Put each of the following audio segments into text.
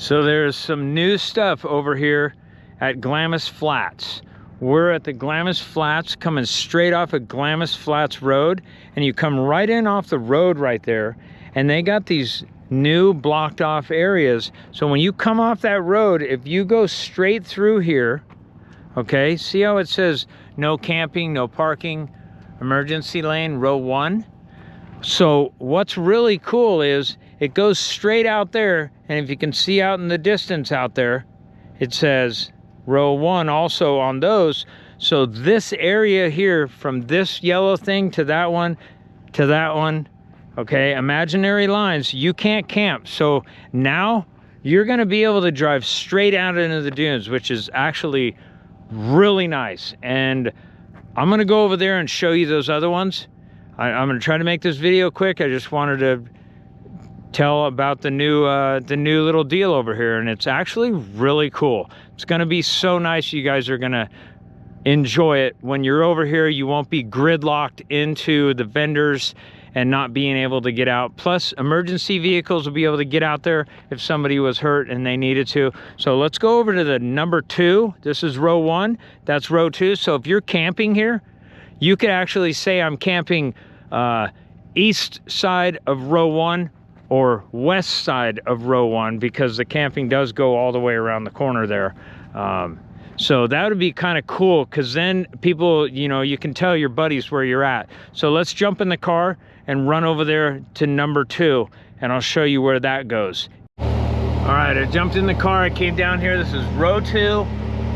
So there's some new stuff over here at Glamis Flats. We're at the Glamis Flats, coming straight off of Glamis Flats Road, and you come right in off the road right there, and they got these new blocked off areas. So when you come off that road, if you go straight through here, okay, see how it says no camping, no parking, emergency lane, row 1? So what's really cool is it goes straight out there, and if you can see out in the distance out there, it says row 1 also on those. So this area here, from this yellow thing to that one, okay, imaginary lines, you can't camp. So now you're gonna be able to drive straight out into the dunes, which is actually really nice. And I'm gonna go over there and show you those other ones. I'm gonna try to make this video quick. I just wanted to tell about the new little deal over here, and it's actually really cool. It's gonna be so nice. You guys are gonna enjoy it. When you're over here, you won't be gridlocked into the vendors and not being able to get out. Plus, emergency vehicles will be able to get out there if somebody was hurt and they needed to. So let's go over to the number 2. This is row 1, that's row 2. So if you're camping here, you could actually say I'm camping east side of row 1 or west side of row 1, because the camping does go all the way around the corner there. So that would be kind of cool, because then people, you know, you can tell your buddies where you're at. So let's jump in the car and run over there to number 2, and I'll show you where that goes. All right, I jumped in the car, I came down here. This is row 2,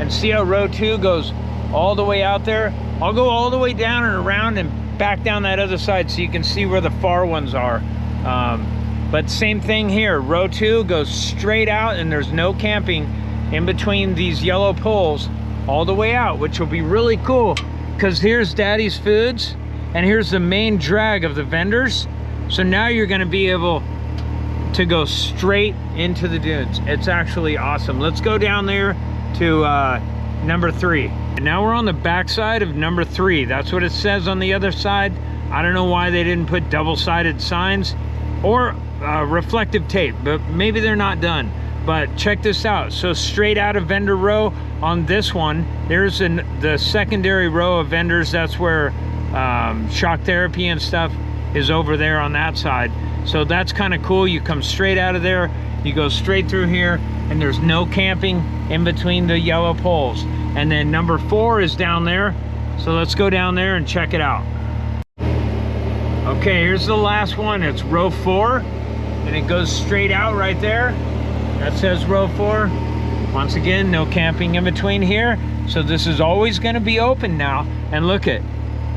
and see how row 2 goes all the way out there? I'll go all the way down and around and back down that other side so you can see where the far ones are. But same thing here, row 2 goes straight out, and there's no camping in between these yellow poles all the way out, which will be really cool, because here's Daddy's Foods and here's the main drag of the vendors. So now you're going to be able to go straight into the dunes. It's actually awesome. Let's go down there to number 3. And now we're on the back side of number 3. That's what it says on the other side. I don't know why they didn't put double-sided signs or reflective tape, but maybe they're not done. But check this out. So straight out of vendor row on this one, there's the secondary row of vendors. That's where shock therapy and stuff is over there on that side. So that's kind of cool. You come straight out of there, you go straight through here, and there's no camping in between the yellow poles. And then number 4 is down there. So let's go down there and check it out. Okay, here's the last one. It's row 4, and it goes straight out right there. That says row 4. Once again, no camping in between here. So this is always going to be open now. And look at,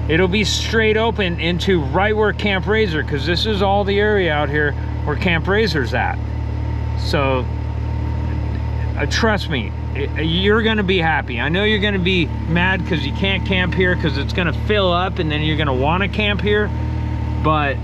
it'll be straight open into right where Camp Razor, because this is all the area out here where Camp Razor's at. So trust me, you're going to be happy. I know you're going to be mad because you can't camp here because it's going to fill up, and then you're going to want to camp here. But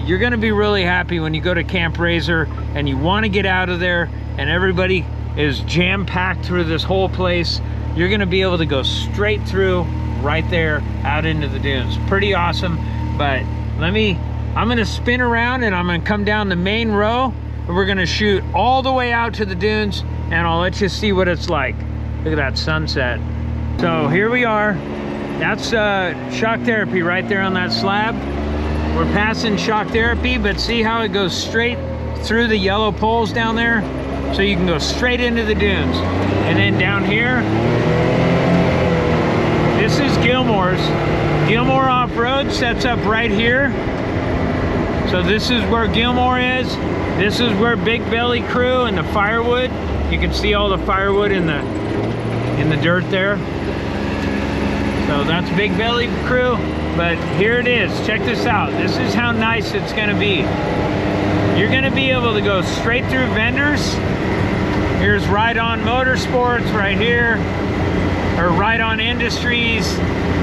you're going to be really happy when you go to Camp Razor and you want to get out of there and everybody is jam-packed through this whole place. You're going to be able to go straight through right there out into the dunes. Pretty awesome. But I'm going to spin around and I'm going to come down the main row, and we're going to shoot all the way out to the dunes, and I'll let you see what it's like. Look at that sunset. So here we are. That's shock therapy right there on that slab. We're passing shock therapy, but see how it goes straight through the yellow poles down there? So you can go straight into the dunes. And then down here, this is Gilmore's. Gilmore Off-Road sets up right here. So this is where Gilmore is. This is where Big Belly Crew and the firewood. You can see all the firewood in the dirt there. So that's Big Belly Crew. But here it is. Check this out. This is how nice it's going to be. You're going to be able to go straight through vendors. Here's Ride On Motorsports right here, or Ride On Industries,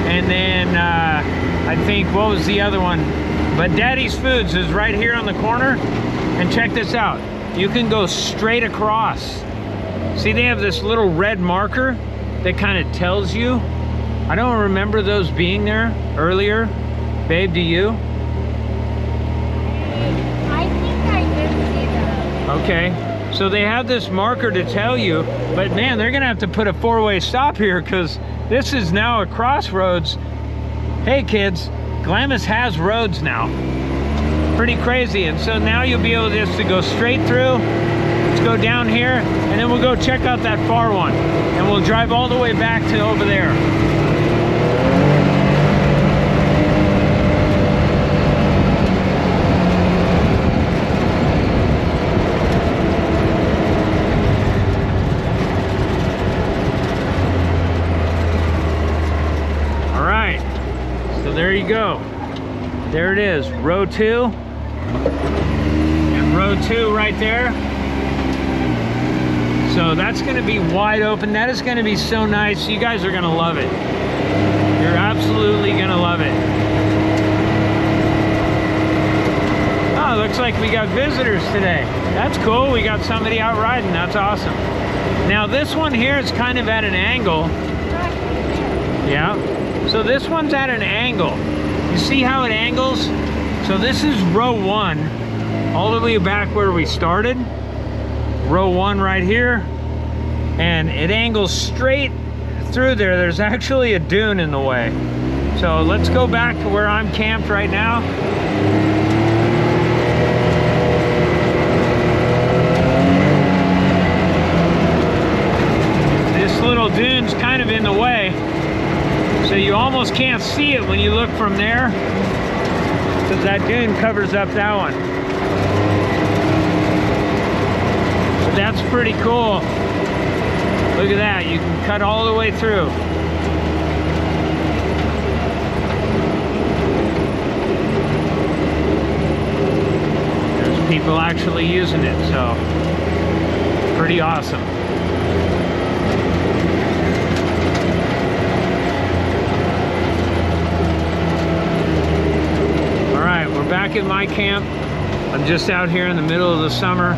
and then I think, what was the other one? But Daddy's Foods is right here on the corner. And check this out. You can go straight across. See, they have this little red marker that kind of tells you. I don't remember those being there earlier. Babe, do you? I think I did see that. Okay. So they have this marker to tell you, but man, they're gonna have to put a four-way stop here because this is now a crossroads. Hey kids, Glamis has roads now. Pretty crazy. And so now you'll be able just to go straight through. Let's go down here and then we'll go check out that far one. And we'll drive all the way back to over there. There you go. There it is, row 2. And row 2 right there. So that's gonna be wide open. That is gonna be so nice. You guys are gonna love it. You're absolutely gonna love it. Oh, looks like we got visitors today. That's cool, we got somebody out riding, that's awesome. Now this one here is kind of at an angle. Yeah. So this one's at an angle. You see how it angles? So this is row 1, all the way back where we started. Row 1 right here. And it angles straight through there. There's actually a dune in the way. So let's go back to where I'm camped right now. This little dune's kind of in the way. So you almost can't see it when you look from there, because that dune covers up that one. But that's pretty cool. Look at that, you can cut all the way through. There's people actually using it, so pretty awesome. Back in my camp. I'm just out here in the middle of the summer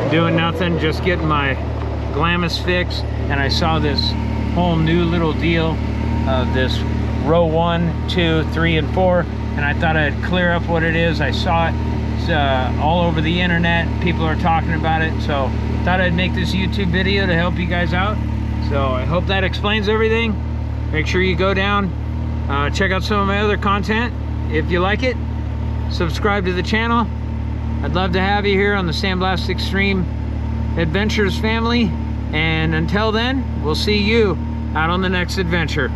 doing nothing, just getting my Glamis fix, and I saw this whole new little deal of this row 1, 2, 3, and 4, and I thought I'd clear up what it is. I saw it. It's all over the internet. People are talking about it, so thought I'd make this YouTube video to help you guys out. So I hope that explains everything. Make sure you go down, check out some of my other content if you like it. Subscribe to the channel. I'd love to have you here on the Sandblast Extreme Adventures family. And until then, we'll see you out on the next adventure.